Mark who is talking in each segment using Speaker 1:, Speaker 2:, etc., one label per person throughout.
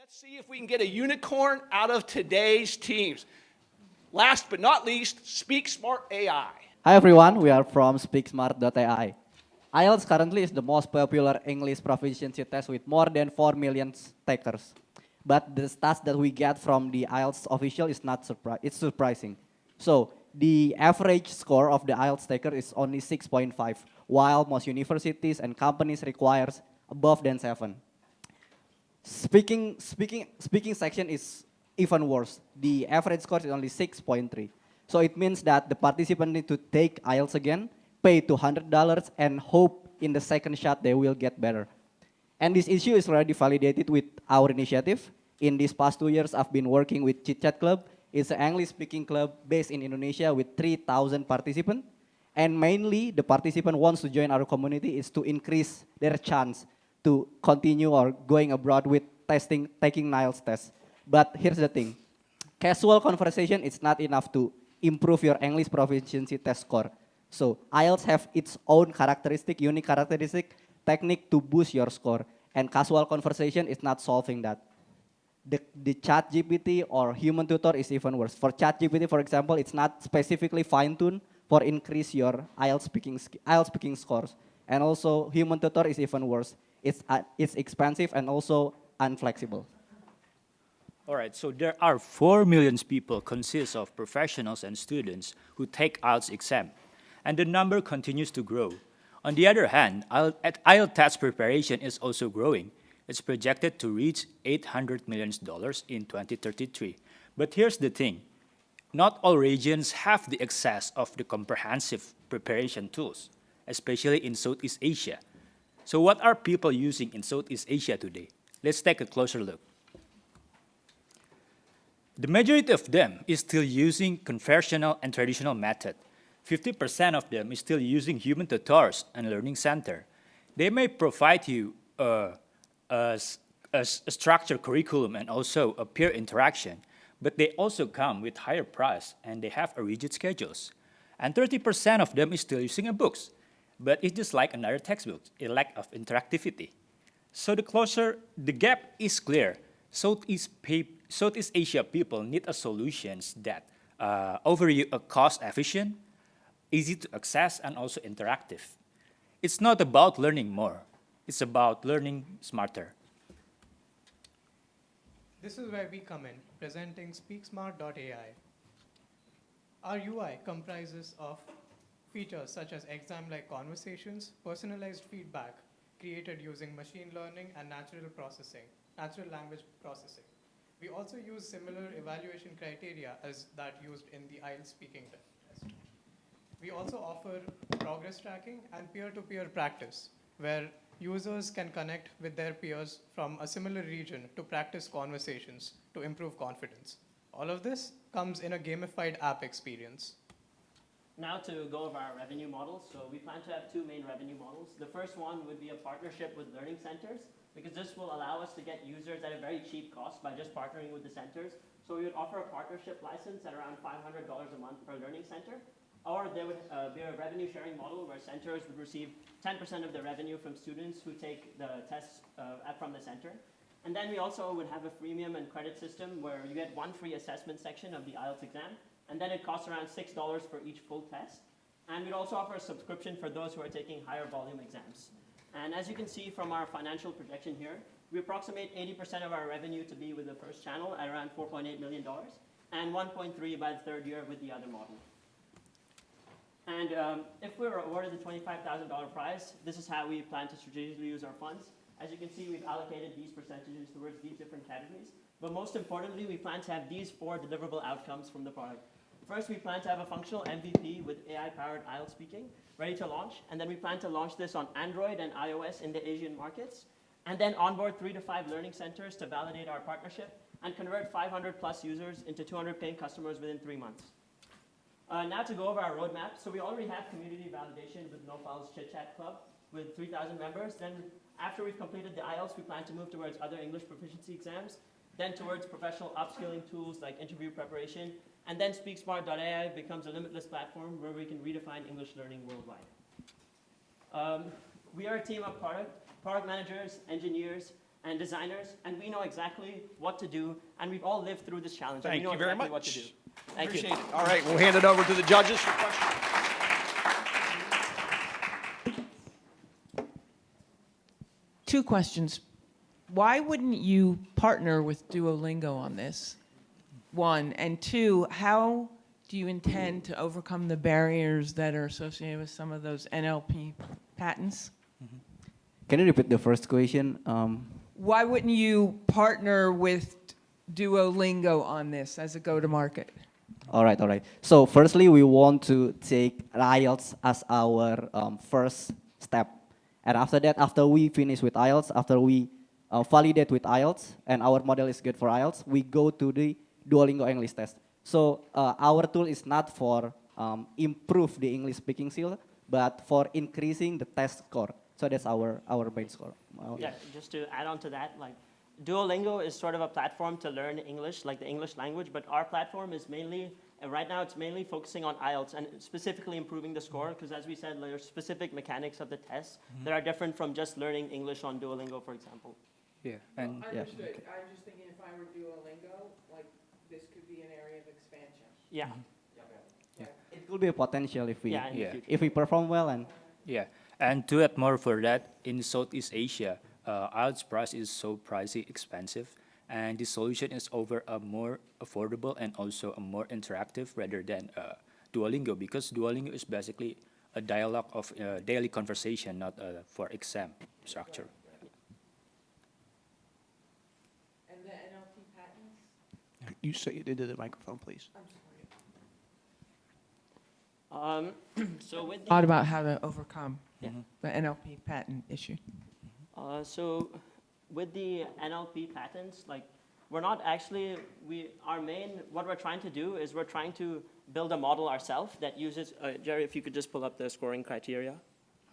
Speaker 1: Let's see if we can get a unicorn out of today's teams. Last but not least, Speak Smart.ai.
Speaker 2: Hi everyone, we are from Smart.ai. IELTS currently is the most popular English proficiency test with more than 4 million takers. But the stats that we get from the IELTS official is not it's surprising. So the average score of the IELTS taker is only 6.5, while most universities and companies requires above than 7. Speaking section is even worse. The average score is only 6.3. So it means that the participant need to take IELTS again, pay $200, and hope in the second shot they will get better. And this issue is already validated with our initiative. In these past 2 years, I've been working with Chit Chat Club. It's an English-speaking club based in Indonesia with 3,000 participants. And mainly, the participant wants to join our community is to increase their chance to continue or going abroad with taking IELTS test. But here's the thing. Casual conversation is not enough to improve your English proficiency test score. So IELTS have its own unique characteristic, technique to boost your score. And casual conversation is not solving that. The ChatGPT or human tutor is even worse. For ChatGPT, for example, it's not specifically fine-tuned for increase your IELTS speaking scores. And also, human tutor is even worse. It's expensive and also unflexible.
Speaker 3: All right, so there are 4 million people consist of professionals and students who take IELTS exam, and the number continues to grow. On the other hand, IELTS test preparation is also growing. It's projected to reach $800 million in 2033. But here's the thing. Not all regions have the access of the comprehensive preparation tools, especially in Southeast Asia. So what are people using in Southeast Asia today? Let's take a closer look. The majority of them is still using conventional and traditional method. 50% of them is still using human tutors and learning center. They may provide you a structured curriculum and also a peer interaction, but they also come with higher price and they have a rigid schedules. And 30% of them is still using a books, but it's just like another textbook, a lack of interactivity. So the gap is clear. Southeast Asia people need a solutions that offer you a cost-efficient, easy to access, and also interactive. It's not about learning more. It's about learning smarter.
Speaker 4: This is where we come in, presenting SpeakSmart.ai. Our UI comprises of features such as exam-like conversations, personalized feedback created using machine learning and natural language processing. We also use similar evaluation criteria as that used in the IELTS speaking test. We also offer progress tracking and peer-to-peer practice, where users can connect with their peers from a similar region to practice conversations to improve confidence. All of this comes in a gamified app experience.
Speaker 5: Now to go over our revenue models. So we plan to have 2 main revenue models. The first one would be a partnership with learning centers, because this will allow us to get users at a very cheap cost by just partnering with the centers. So we would offer a partnership license at around $500 a month per learning center. Or there would be a revenue sharing model where centers would receive 10% of the revenue from students who take the tests from the center. And then we also would have a freemium and credit system where you get one free assessment section of the IELTS exam, and then it costs around $6 for each full test. And we'd also offer a subscription for those who are taking higher volume exams. And as you can see from our financial projection here, we approximate 80% of our revenue to be with the first channel at around $4.8 million, and 1.3 by the 3rd year with the other model. And if we're awarded the $25,000 prize, this is how we plan to strategically use our funds. As you can see, we've allocated these percentages towards these different categories. But most importantly, we plan to have these 4 deliverable outcomes from the product. First, we plan to have a functional MVP with AI-powered IELTS speaking ready to launch. And then we plan to launch this on Android and iOS in the Asian markets. And then onboard 3 to 5 learning centers to validate our partnership and convert 500 plus users into 200 paying customers within 3 months. Now to go over our roadmap. So we already have community validation with Naufal's Chit Chat Club with 3,000 members. Then after we've completed the IELTS, we plan to move towards other English proficiency exams, then towards professional upskilling tools like interview preparation, and then SpeakSmart.ai becomes a limitless platform where we can redefine English learning worldwide. We are a team of product managers, engineers, and designers, and we know exactly what to do, and we've all lived through this challenge. and
Speaker 1: Thank
Speaker 5: we know
Speaker 1: you very
Speaker 5: exactly
Speaker 1: much.
Speaker 5: what to do. Thank
Speaker 1: Appreciate
Speaker 5: you.
Speaker 1: it. All right, we'll hand it over to the judges for questions.
Speaker 6: Two questions. Why wouldn't you partner with Duolingo on this? One. And two, how do you intend to overcome the barriers that are associated with some of those NLP patents?
Speaker 2: Can you repeat the first question?
Speaker 6: Why wouldn't you partner with Duolingo on this as a go-to-market?
Speaker 2: All right, all right. So firstly, we want to take IELTS as our first step. And after that, after we finish with IELTS, after we validate with IELTS, and our model is good for IELTS, we go to the Duolingo English test. So our tool is not for improve the English speaking skill, but for increasing the test score. So that's our main score.
Speaker 5: Yeah, just to add on to that, like Duolingo is sort of a platform to learn English, like the English language, but our platform is mainly, right now it's mainly focusing on IELTS and specifically improving the score, because as we said, there are specific mechanics of the tests that are different from just learning English on Duolingo, for example.
Speaker 3: Yeah, and
Speaker 6: Understood. I'm just thinking if I were Duolingo, like this could be an area of expansion.
Speaker 5: Yeah,
Speaker 2: It could be a potential if we
Speaker 5: yeah, in the
Speaker 3: Yeah.
Speaker 5: future.
Speaker 2: if we perform well and
Speaker 3: yeah, and to add more for that, in Southeast Asia, IELTS price is so pricey, expensive, and the solution is over a more affordable and also a more interactive rather than Duolingo, because Duolingo is basically a dialogue of daily conversation, not for exam structure.
Speaker 6: And the NLP patents?
Speaker 1: You say it into the microphone, please.
Speaker 5: So with the,
Speaker 6: Thought about how to overcome
Speaker 5: Yeah.
Speaker 6: the NLP patent issue.
Speaker 5: so with the NLP patents, like we're not actually, what we're trying to do is we're trying to build a model ourselves that uses, Jerry, if you could just pull up the scoring criteria.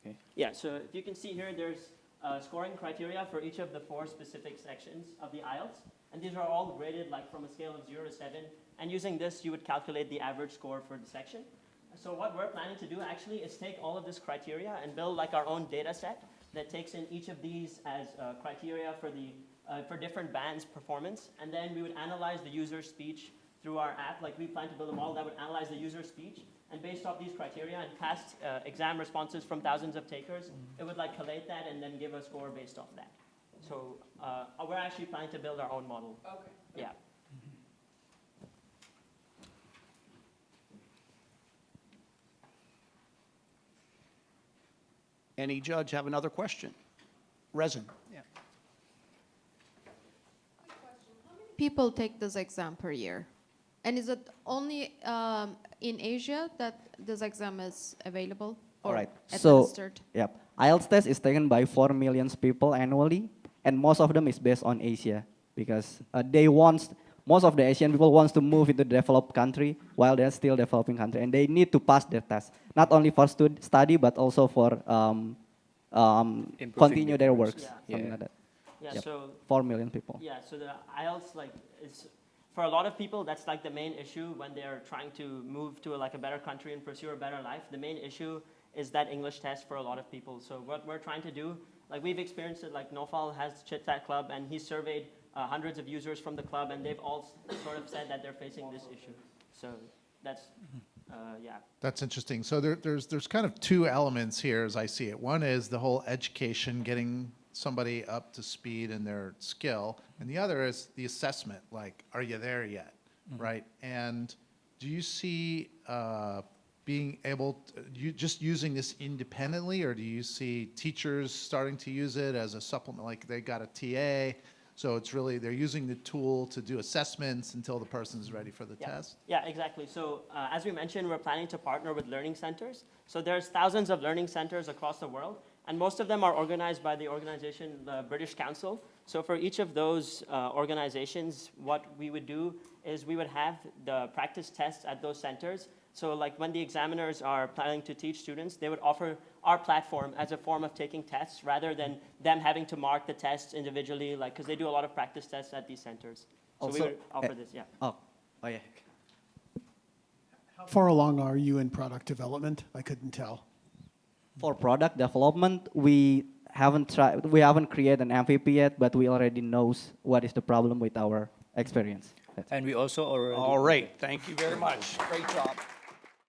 Speaker 3: Okay.
Speaker 5: Yeah, so if you can see here, there's scoring criteria for each of the 4 specific sections of the IELTS, and these are all graded like from a scale of 0 to 7, and using this, you would calculate the average score for the section. So what we're planning to do actually is take all of this criteria and build like our own data set that takes in each of these as criteria for different bands' performance, and then we would analyze the user speech through our app. Like we plan to build a model that would analyze the user speech, and based off these criteria and past exam responses from thousands of takers, it would like collate that and then give a score based off that. So we're actually planning to build our own model.
Speaker 6: Okay.
Speaker 5: Yeah.
Speaker 1: Any judge have another question? Resin.
Speaker 7: People take this exam per year? And is it only in Asia that this exam is available
Speaker 2: all
Speaker 7: or
Speaker 2: right. So
Speaker 7: administered?
Speaker 2: yep, IELTS test is taken by 4 million people annually, and most of them is based on Asia because most of the Asian people wants to move into the developed country while they're still developing country, and they need to pass the test, not only for study but also for continue their works,
Speaker 5: Yeah.
Speaker 2: something like that.
Speaker 5: Yeah,
Speaker 2: Yep.
Speaker 5: so
Speaker 2: 4 million people.
Speaker 5: yeah, so the IELTS like is for a lot of people that's like the main issue when they're trying to move to like a better country and pursue a better life. The main issue is that English test for a lot of people. So what we're trying to do, like we've experienced it, like Naufal has Chit Chat Club and he's surveyed hundreds of users from the club and they've all sort of said that they're facing this issue. So that's yeah.
Speaker 8: That's interesting. So there's kind of 2 elements here as I see it. One is the whole education, getting somebody up to speed in their skill, and the other is the assessment, like, are you there yet, right? And do you see being able to, just using this independently, or do you see teachers starting to use it as a supplement, like they got a TA, so it's really, they're using the tool to do assessments until the person's ready for the test?
Speaker 5: Yeah, exactly. So as we mentioned, we're planning to partner with learning centers. So there's thousands of learning centers across the world, and most of them are organized by the organization, the British Council. So for each of those organizations, what we would do is we would have the practice tests at those centers. So like when the examiners are planning to teach students, they would offer our platform as a form of taking tests rather than them having to mark the tests individually, like because they do a lot of practice tests at these centers. So we
Speaker 2: Also,
Speaker 5: would offer this, yeah.
Speaker 2: Oh yeah.
Speaker 9: How far along are you in product development? I couldn't tell.
Speaker 2: For product development, we we haven't created an MVP yet, but we already knows what is the problem with our experience. That's it.
Speaker 3: And we also already.
Speaker 1: All right, thank you very much. Great job.